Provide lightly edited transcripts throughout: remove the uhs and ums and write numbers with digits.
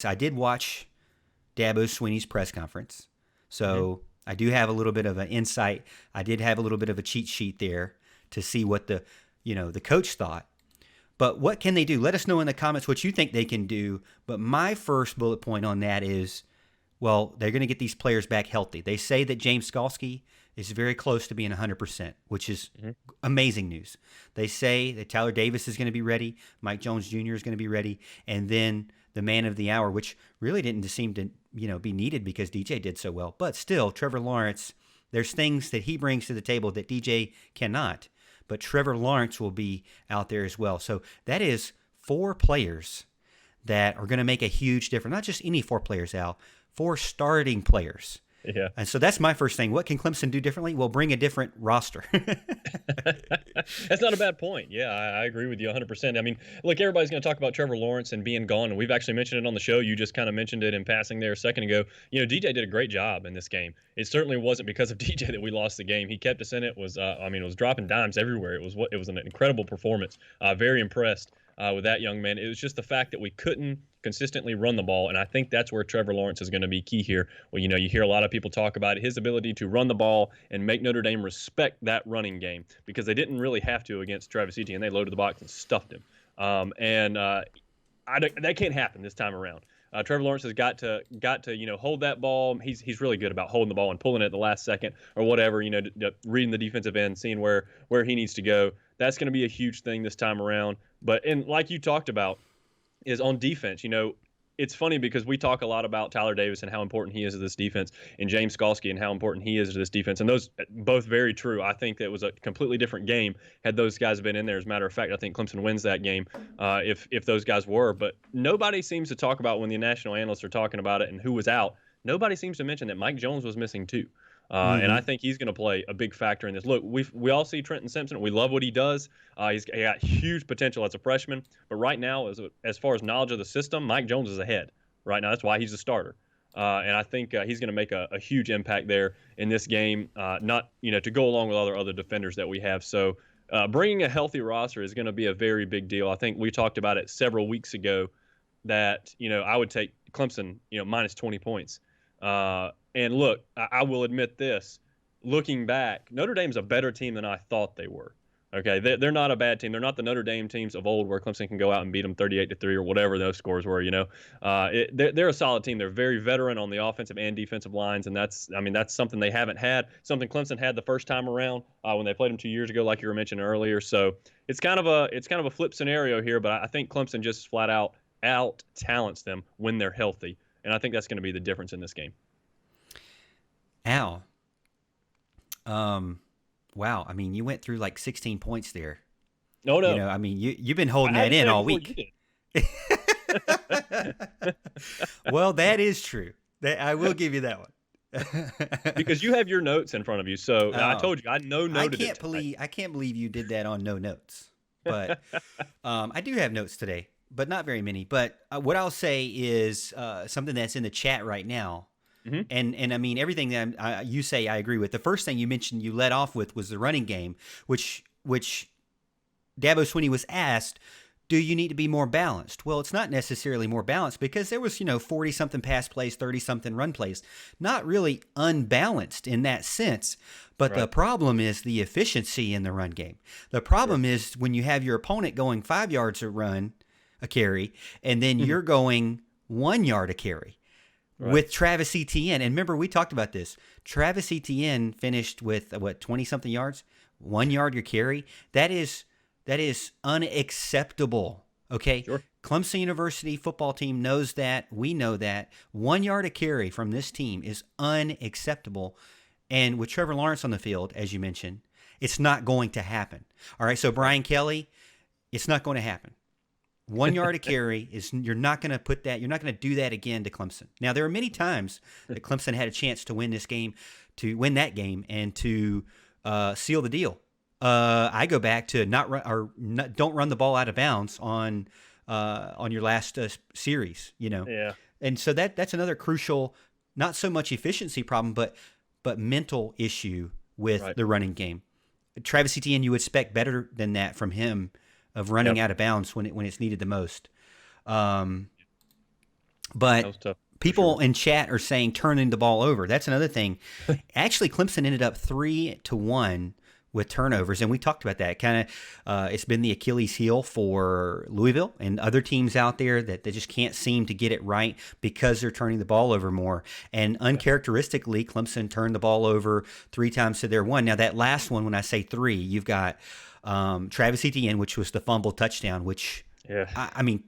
I did watch Dabo Swinney's press conference, so I do have a little bit of an insight. I did have a little bit of a cheat sheet there to see what the coach thought. But what can they do? Let us know in the comments what you think they can do. But my first bullet point on that is, well, they're going to get these players back healthy. They say that James Skalski is very close to being 100%, which is amazing news. They say that Tyler Davis is going to be ready, Mike Jones Jr. is going to be ready, and then the man of the hour, which really didn't seem to be needed because DJ did so well. But still, Trevor Lawrence, there's things that he brings to the table that DJ cannot. But Trevor Lawrence will be out there as well. So that is 4 players that are going to make a huge difference. Not just any 4 players, Al, 4 starting players. Yeah. And so that's my first thing. What can Clemson do differently? Well, bring a different roster. That's not a bad point. Yeah, I agree with you 100%. I mean, look, everybody's going to talk about Trevor Lawrence and being gone, and we've actually mentioned it on the show. You just kind of mentioned it in passing there a second ago. DJ did a great job in this game. It certainly wasn't because of DJ that we lost the game. He kept us in it. It was dropping dimes everywhere. It was an incredible performance. Very impressed with that young man. It was just the fact that we couldn't consistently run the ball, and I think that's where Trevor Lawrence is going to be key here. Well, you hear a lot of people talk about his ability to run the ball and make Notre Dame respect that running game because they didn't really have to against Travis Etienne. They loaded the box and stuffed him. That can't happen this time around. Trevor Lawrence has got to hold that ball. He's really good about holding the ball and pulling it at the last second or whatever. Reading the defensive end, seeing where he needs to go. That's going to be a huge thing this time around. But like you talked about, is on defense. It's funny because we talk a lot about Tyler Davis and how important he is to this defense, and James Skalski and how important he is to this defense. And those both very true. I think it was a completely different game had those guys been in there. As a matter of fact, I think Clemson wins that game if those guys were. But nobody seems to talk about when the national analysts are talking about it and who was out. Nobody seems to mention that Mike Jones was missing too. And I think he's going to play a big factor in this. Look, we all see Trenton Simpson. We love what he does. He got huge potential as a freshman. But right now, as far as knowledge of the system, Mike Jones is ahead right now. That's why he's a starter. And I think he's going to make a huge impact there in this game, not to go along with other defenders that we have. So bringing a healthy roster is going to be a very big deal. I think we talked about it several weeks ago that, I would take Clemson, minus 20 points. And look, I will admit this. Looking back, Notre Dame's a better team than I thought they were. Okay, they're not a bad team. They're not the Notre Dame teams of old where Clemson can go out and beat them 38-3 or whatever those scores were. They're a solid team. They're very veteran on the offensive and defensive lines, and that's something they haven't had. Something Clemson had the first time around when they played them 2 years ago, like you were mentioning earlier. So it's kind of a flip scenario here, but I think Clemson just flat out talents them when they're healthy, and I think that's going to be the difference in this game. Al, wow. I mean, you went through like 16 points there. No. You've been holding that in all week. Well, that is true. I will give you that one. Because you have your notes in front of you. So I told you, I noted it. I can't believe you did that on no notes. But I do have notes today, but not very many. But what I'll say is something that's in the chat right now. Mm-hmm. And I mean, everything that you say, I agree with. The first thing you mentioned, you led off with, was the running game, which Dabo Swinney was asked, do you need to be more balanced? Well, it's not necessarily more balanced because there was, 40-something pass plays, 30-something run plays. Not really unbalanced in that sense. But right. The problem is the efficiency in the run game. The problem is when you have your opponent going 5 yards a carry, and then you're going 1 yard a carry. Right. With Travis Etienne. And remember, we talked about this. Travis Etienne finished with, 20-something yards? 1 yard your carry? That is unacceptable, okay? Sure. Clemson University football team knows that. We know that. 1 yard a carry from this team is unacceptable. And with Trevor Lawrence on the field, as you mentioned, it's not going to happen. All right, so Brian Kelly, it's not going to happen. 1 yard a carry you're not going to do that again to Clemson. Now, there are many times that Clemson had a chance to win that game and to seal the deal. I go back to don't run the ball out of bounds on your last series, Yeah. And so that's another crucial, not so much efficiency problem, but mental issue with the running game. Travis Etienne, you would expect better than that from him, of running out of bounds when it's needed the most. That But was tough for people sure. in chat are saying turning the ball over. That's another thing. Actually, Clemson ended up 3-1 with turnovers, and we talked about that. Kind of, it's been the Achilles heel for Louisville and other teams out there that they just can't seem to get it right because they're turning the ball over more. And Yeah. uncharacteristically, Clemson turned the ball over 3 times to their one. Now that last one, when I say three, you've got Travis Etienne, which was the fumble touchdown. Which Yeah. I mean,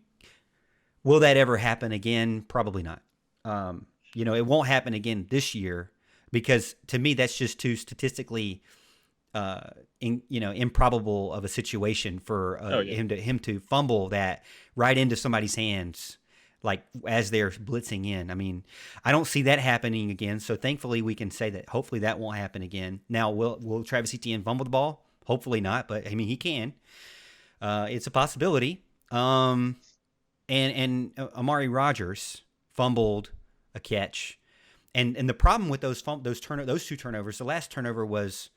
will that ever happen again? Probably not. It won't happen again this year because to me that's just too statistically improbable of a situation for Oh yeah. him to fumble that right into somebody's hands, like as they're blitzing in. I mean, I don't see that happening again. So thankfully, we can say that hopefully that won't happen again. Now, will Travis Etienne fumble the ball? Hopefully not, but I mean he can. It's a possibility. And Amari Rogers fumbled a catch, and the problem with those two turnovers, the last turnover was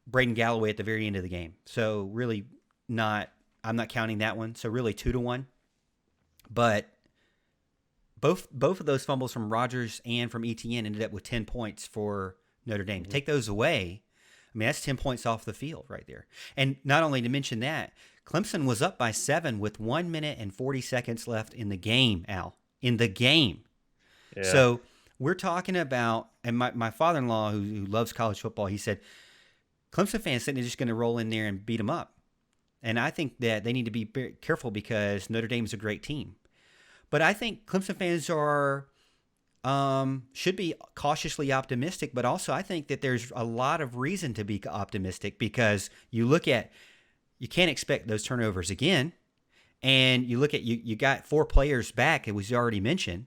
Braden Galloway at the very end of the game. So really, not I'm not counting that one. So really 2-1. But both of those fumbles from Rogers and from ETN ended up with 10 points for Notre Dame. Hmm. Take those away, I mean that's 10 points off the field right there. And not only to mention that, Clemson was up by 7 with 1 minute and 40 seconds left in the game. Al, in the game. Yeah. So we're talking about, and my father-in-law who loves college football, he said Clemson fans think they're just going to roll in there and beat them up. And I think that they need to be very careful because Notre Dame's a great team. But I think Clemson fans should be cautiously optimistic, but also I think that there's a lot of reason to be optimistic because you can't expect those turnovers again. And you look at you got 4 players back, it was already mentioned,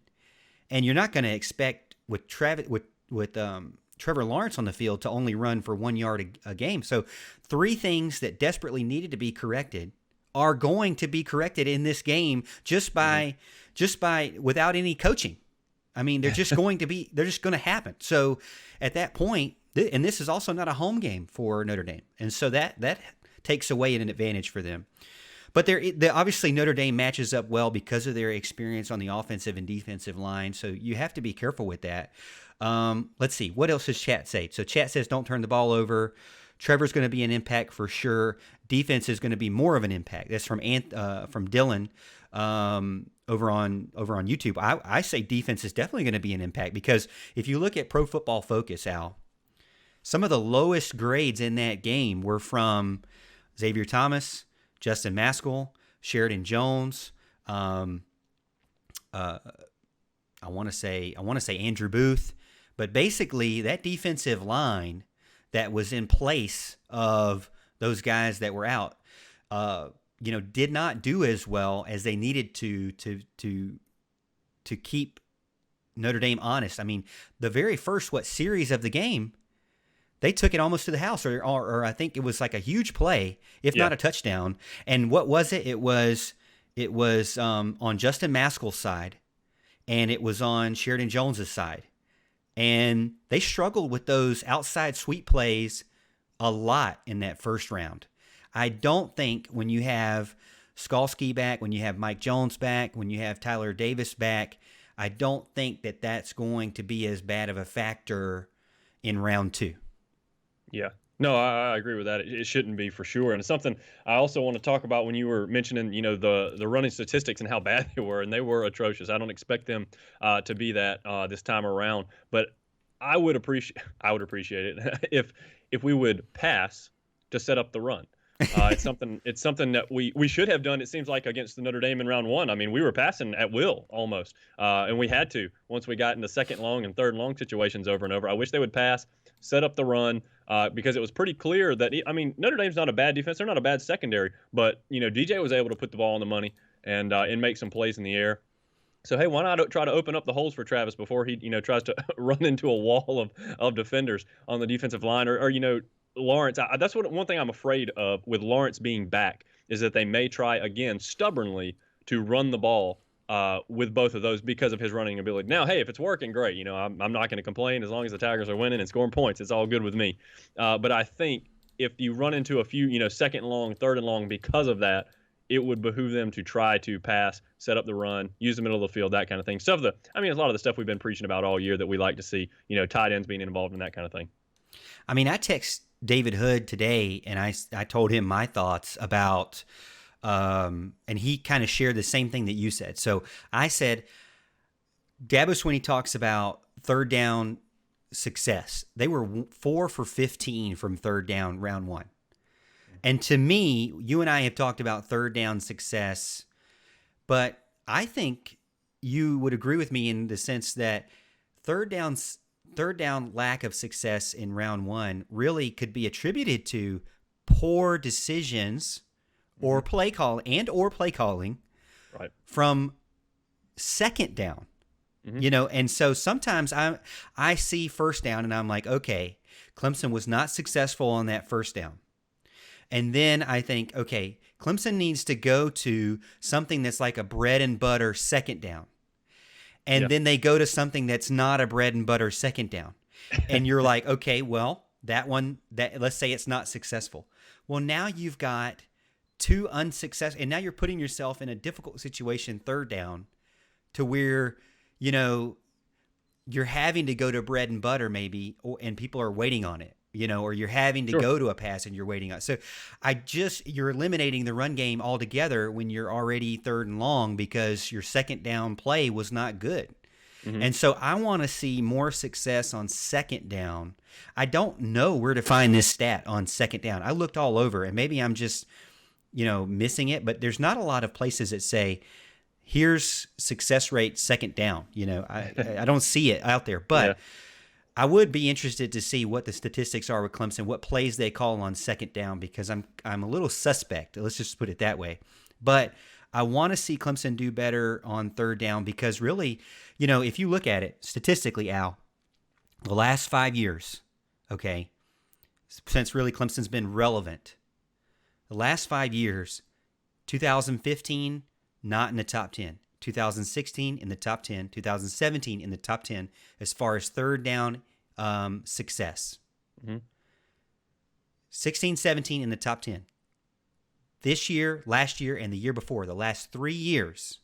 and you're not going to expect with Trevor Lawrence on the field to only run for 1 yard a game. So 3 things that desperately needed to be corrected are going to be corrected in this game Hmm. just by without any coaching. I mean, they're just going to happen. So at that point, and this is also not a home game for Notre Dame, and so that takes away an advantage for them. But obviously Notre Dame matches up well because of their experience on the offensive and defensive line. So you have to be careful with that. Let's see. What else does chat say? So chat says don't turn the ball over. Trevor's going to be an impact for sure. Defense is going to be more of an impact. That's from Dylan over on YouTube. I say defense is definitely going to be an impact because if you look at Pro Football Focus, Al, some of the lowest grades in that game were from Xavier Thomas, Justin Maskell, Sheridan Jones. Uh, I want to say Andrew Booth, but basically that defensive line that was in place of those guys that were out, did not do as well as they needed to keep Notre Dame honest. I mean, the very first series of the game, they took it almost to the house, or I think it was like a huge play, if Yeah. not a touchdown. And what was it? It was on Justin Maskell's side, and it was on Sheridan Jones's side, and they struggled with those outside sweep plays a lot in that first round. I don't think when you have Skalski back, when you have Mike Jones back, when you have Tyler Davis back, I don't think that that's going to be as bad of a factor in round 2. Yeah. No, I agree with that. It shouldn't be for sure. And it's something I also want to talk about when you were mentioning, the running statistics and how bad they were, and they were atrocious. I don't expect them to be that this time around, but I would appreciate it if we would pass to set up the run. It's something that we should have done. It seems like against the Notre Dame in round one. I mean, we were passing at will almost, and we had to once we got into second long and third long situations over and over. I wish they would pass, set up the run, because it was pretty clear that I mean Notre Dame's not a bad defense. They're not a bad secondary, but DJ was able to put the ball on the money and make some plays in the air. So hey, why not try to open up the holes for Travis before he tries to run into a wall of defenders on the defensive line or Lawrence. That's one thing I'm afraid of with Lawrence being back is that they may try again stubbornly to run the ball with both of those because of his running ability. Now, hey, if it's working, great. I'm not going to complain as long as the Tigers are winning and scoring points. It's all good with me. But I think if you run into a few, second and long, third and long because of that, it would behoove them to try to pass, set up the run, use the middle of the field, that kind of thing. I mean, a lot of the stuff we've been preaching about all year that we like to see, tight ends being involved in that kind of thing. I mean, I text David Hood today, and I told him my thoughts about, and he kind of shared the same thing that you said. So I said, Dabo Swinney talks about third down success. They were 4 for 15 from third down round one. And to me, you and I have talked about third down success, but I think you would agree with me in the sense that third down lack of success in round one really could be attributed to poor decisions or play calling Right. from second down. And so sometimes I see first down and I'm like, okay, Clemson was not successful on that first down. And then I think, okay, Clemson needs to go to something that's like a bread and butter second down. And then they go to something that's not a bread and butter second down. And you're like, okay, well, let's say it's not successful. Well, now you've got two unsuccessful, and now you're putting yourself in a difficult situation third down to where, you're having to go to bread and butter maybe, and people are waiting on it. Or you're having to go to a pass and you're waiting on. So you're eliminating the run game altogether when you're already third and long because your second down play was not good. And so I want to see more success on second down. I don't know where to find this stat on second down. I looked all over, and maybe I'm just, missing it, but there's not a lot of places that say, here's success rate second down. I don't see it out there, but I would be interested to see what the statistics are with Clemson, what plays they call on second down, because I'm a little suspect. Let's just put it that way. But I want to see Clemson do better on third down because really, if you look at it statistically, Al, the last 5 years, okay, since really Clemson's been relevant, the last 5 years, 2015, not in the top 10. 2016 in the top 10, 2017 in the top 10 as far as third down success. 16, 17 in the top 10. This year, last year, and the year before, the last 3 years,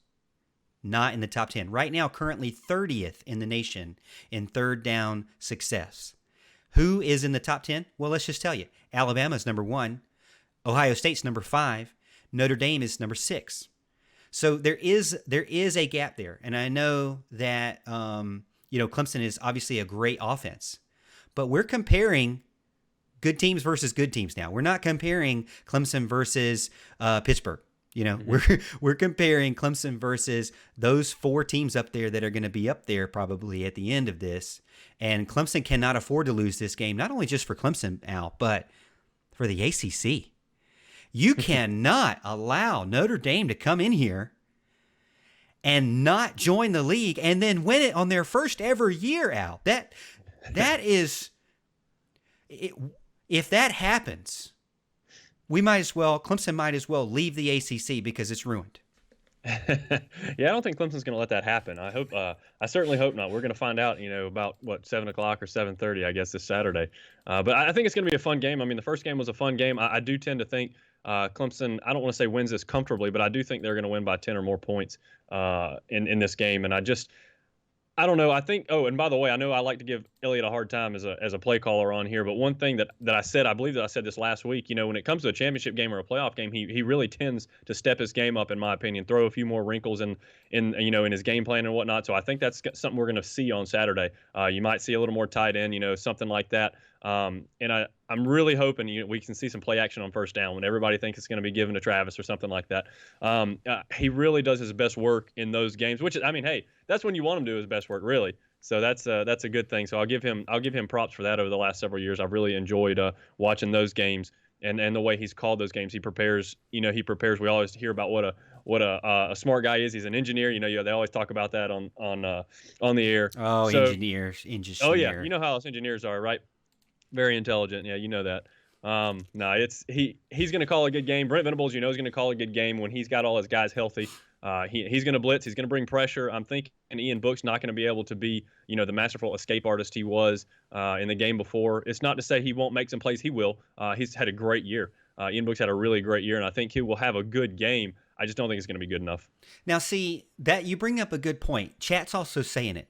not in the top 10. Right now, currently 30th in the nation in third down success. Who is in the top 10? Well, let's just tell you. Alabama's number 1. Ohio State's number 5. Notre Dame is number 6. So there is a gap there, and I know that Clemson is obviously a great offense, but we're comparing good teams versus good teams now. We're not comparing Clemson versus Pittsburgh. We're comparing Clemson versus those 4 teams up there that are going to be up there probably at the end of this, and Clemson cannot afford to lose this game. Not only just for Clemson, Al, but for the ACC. You cannot allow Notre Dame to come in here and not join the league and then win it on their first ever year, Al. That is, if that happens, Clemson might as well leave the ACC because it's ruined. I don't think Clemson's going to let that happen. I certainly hope not. We're going to find out, about 7:00 or 7:30, I guess, this Saturday. But I think it's going to be a fun game. I mean, the first game was a fun game. I do tend to think Clemson, I don't want to say wins this comfortably, but I do think they're going to win by 10 or more points in this game. And I don't know. I think. Oh, and by the way, I know I like to give Elliott a hard time as a play caller on here, but one thing that I said, I believe that I said this last week. When it comes to a championship game or a playoff game, he really tends to step his game up, in my opinion, throw a few more wrinkles in his game plan and whatnot. So I think that's something we're going to see on Saturday. You might see a little more tight end, something like that. And I'm really hoping we can see some play action on first down when everybody thinks it's going to be given to Travis or something like that. He really does his best work in those games, which is, I mean, hey, that's when you want him to do his best work, really. So that's a good thing. So I'll give him props for that over the last several years. I've really enjoyed watching those games and the way he's called those games. He prepares. He prepares. We always hear about what a smart guy is. He's an engineer. They always talk about that on the air. Oh, so, engineer. Oh yeah, you know how us engineers are, right? Very intelligent. Yeah, you know that. He's going to call a good game. Brent Venables, is going to call a good game when he's got all his guys healthy. He's going to blitz. He's going to bring pressure. I'm thinking Ian Book's not going to be able to be, the masterful escape artist he was in the game before. It's not to say he won't make some plays. He will. He's had a great year. Ian Book's had a really great year, and I think he will have a good game. I just don't think it's going to be good enough. Now, see, that you bring up a good point. Chat's also saying it.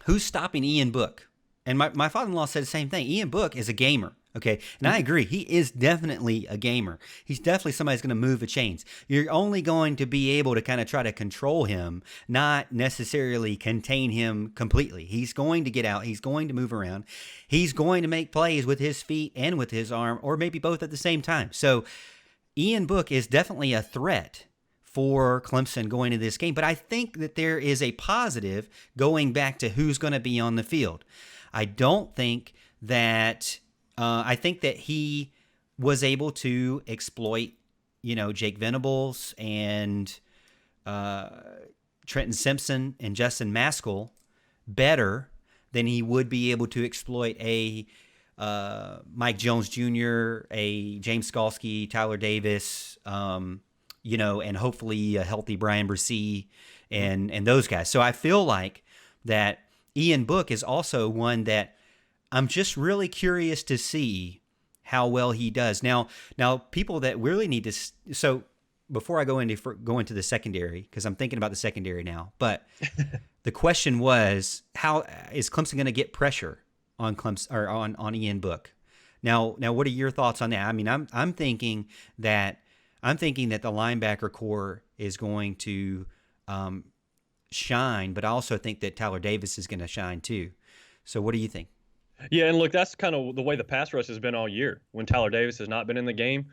Who's stopping Ian Book? And my father-in-law said the same thing. Ian Book is a gamer, okay? And I agree. He is definitely a gamer. He's definitely somebody who's going to move the chains. You're only going to be able to kind of try to control him, not necessarily contain him completely. He's going to get out. He's going to move around. He's going to make plays with his feet and with his arm, or maybe both at the same time. So Ian Book is definitely a threat for Clemson going into this game. But I think that there is a positive going back to who's going to be on the field. I don't think that I think that he was able to exploit, Jake Venables and Trenton Simpson and Justin Maskell better than he would be able to exploit a Mike Jones Jr., a James Skalski, Tyler Davis, and hopefully a healthy Brian Bresee and those guys. So I feel like that Ian Book is also one that I'm just really curious to see how well he does. Now people that really need to. So before I go into the secondary, because I'm thinking about the secondary now, but the question was, how is Clemson going to get pressure on Clemson or on Ian Book? Now, what are your thoughts on that? I mean, I'm thinking that the linebacker core is going to shine, but I also think that Tyler Davis is going to shine too. So what do you think? Yeah, and look, that's kind of the way the pass rush has been all year. When Tyler Davis has not been in the game,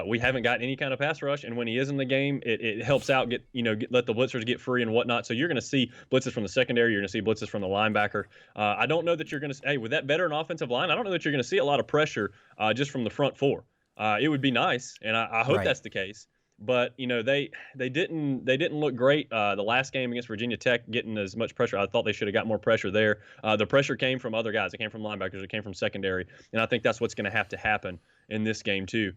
we haven't got any kind of pass rush, and when he is in the game, it helps out let the blitzers get free and whatnot. So you're going to see blitzes from the secondary, you're going to see blitzes from the linebacker. I don't know that you're going to. Hey, with that veteran offensive line, I don't know that you're going to see a lot of pressure just from the front four. It would be nice, and I hope that's the case. But they didn't look great the last game against Virginia Tech, getting as much pressure. I thought they should have got more pressure there. The pressure came from other guys. It came from linebackers. It came from secondary, and I think that's what's going to have to happen in this game too.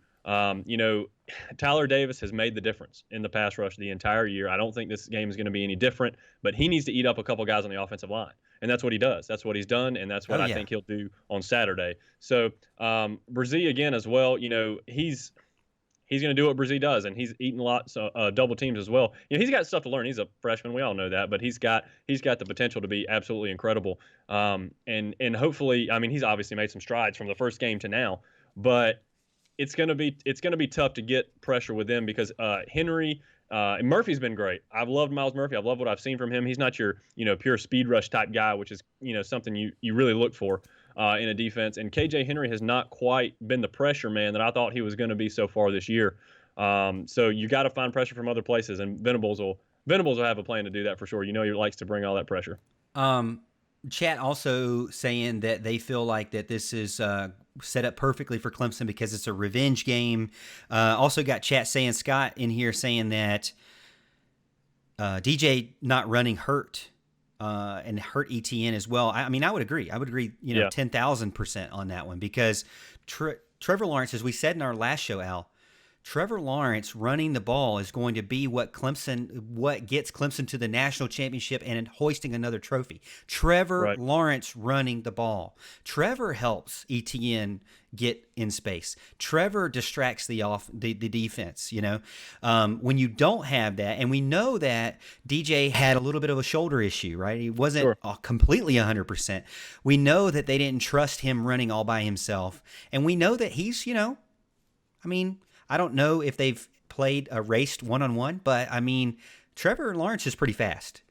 Tyler Davis has made the difference in the pass rush the entire year. I don't think this game is going to be any different, but he needs to eat up a couple guys on the offensive line, and that's what he does. That's what he's done, and that's what I think he'll do on Saturday. So Bresee again as well. He's going to do what Bresee does, and he's eating lots of double teams as well. He's got stuff to learn. He's a freshman. We all know that, but he's got the potential to be absolutely incredible. And hopefully, I mean, he's obviously made some strides from the first game to now, but it's going to be tough to get pressure with them because Henry and Murphy's been great. I've loved Miles Murphy. I've loved what I've seen from him. He's not your pure speed rush type guy, which is something you really look for in a defense. And KJ Henry has not quite been the pressure man that I thought he was going to be so far this year. So you got to find pressure from other places, and Venables will have a plan to do that for sure. He likes to bring all that pressure. Chat also saying that they feel like that this is set up perfectly for Clemson because it's a revenge game. Also got chat saying, Scott in here saying that DJ not running hurt and hurt ETN as well. I mean, I would agree. 10,000% on that one because Trevor Lawrence, as we said in our last show, Al, Trevor Lawrence running the ball is going to be what gets Clemson to the national championship and hoisting another trophy. Trevor Lawrence running the ball. Trevor helps ETN get in space. Trevor distracts the defense. When you don't have that, and we know that DJ had a little bit of a shoulder issue, right? He wasn't completely 100%. We know that they didn't trust him running all by himself, and we know that he's, I don't know if they've played a raced one-on-one, but I mean, Trevor Lawrence is pretty fast.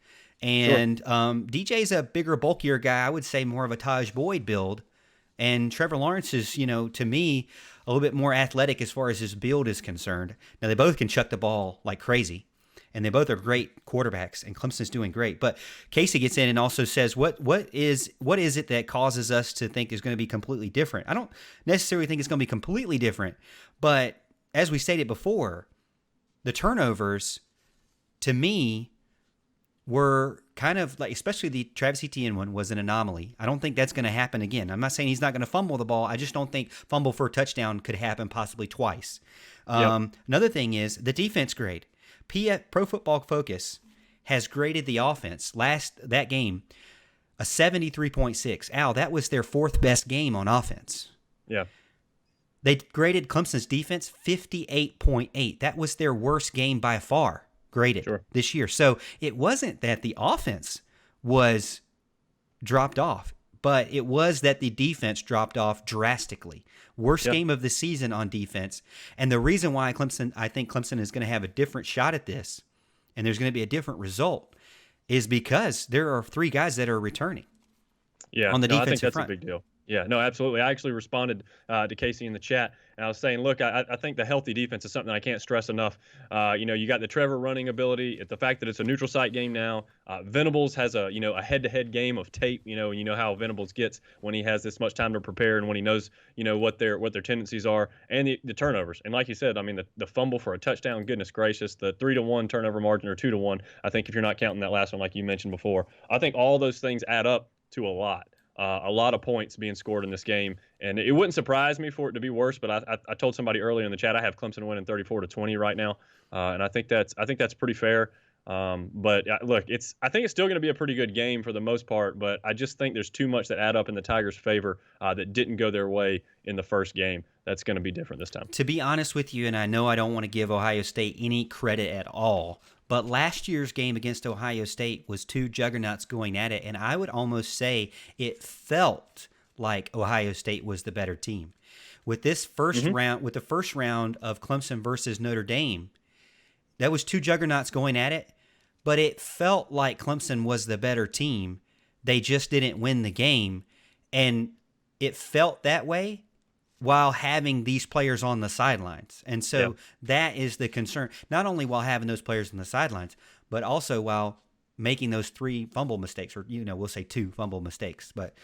And DJ's a bigger, bulkier guy. I would say more of a Taj Boyd build. And Trevor Lawrence is, to me, a little bit more athletic as far as his build is concerned. Now, they both can chuck the ball like crazy. And they both are great quarterbacks, and Clemson's doing great. But Casey gets in and also says, what is it that causes us to think is going to be completely different? I don't necessarily think it's going to be completely different, but as we stated before, the turnovers, to me, were kind of like, especially the Travis Etienne one was an anomaly. I don't think that's going to happen again. I'm not saying he's not going to fumble the ball. I just don't think fumble for a touchdown could happen possibly twice. Another thing is the defense grade. Pro Football Focus has graded the offense that game a 73.6. Al, that was their fourth best game on offense. Yeah. They graded Clemson's defense 58.8. That was their worst game by far graded Sure. this year. So it wasn't that the offense was dropped off, but it was that the defense dropped off drastically. Worst Yeah. game of the season on defense. And the reason why I think Clemson is going to have a different shot at this and there's going to be a different result is because there are 3 guys that are returning Yeah, on the no, I think defensive that's a front. big deal. Yeah, no, absolutely. I actually responded to Casey in the chat, and I was saying, look, I think the healthy defense is something I can't stress enough. You got the Trevor running ability, the fact that it's a neutral site game now. Venables has a head-to-head game of tape. And you know how Venables gets when he has this much time to prepare and when he knows what their tendencies are and the turnovers. And like you said, I mean the fumble for a touchdown, goodness gracious, the 3-1 turnover margin or 2-1. I think if you're not counting that last one like you mentioned before, I think all those things add up to a lot of points being scored in this game, and it wouldn't surprise me for it to be worse. But I told somebody earlier in the chat I have Clemson winning 34-20 right now, and I think that's pretty fair. But look, I think it's still going to be a pretty good game for the most part, but I just think there's too much that add up in the Tigers' favor that didn't go their way in the first game. That's going to be different this time. To be honest with you, and I know I don't want to give Ohio State any credit at all, but last year's game against Ohio State was 2 juggernauts going at it, and I would almost say it felt like Ohio State was the better team. With this first round, with the first round of Clemson versus Notre Dame, that was 2 juggernauts going at it, but it felt like Clemson was the better team. They just didn't win the game, and it felt that way while having these players on the sidelines. And so that is the concern, not only while having those players on the sidelines, but also while making those 3 fumble mistakes, or we'll say 2 fumble mistakes. But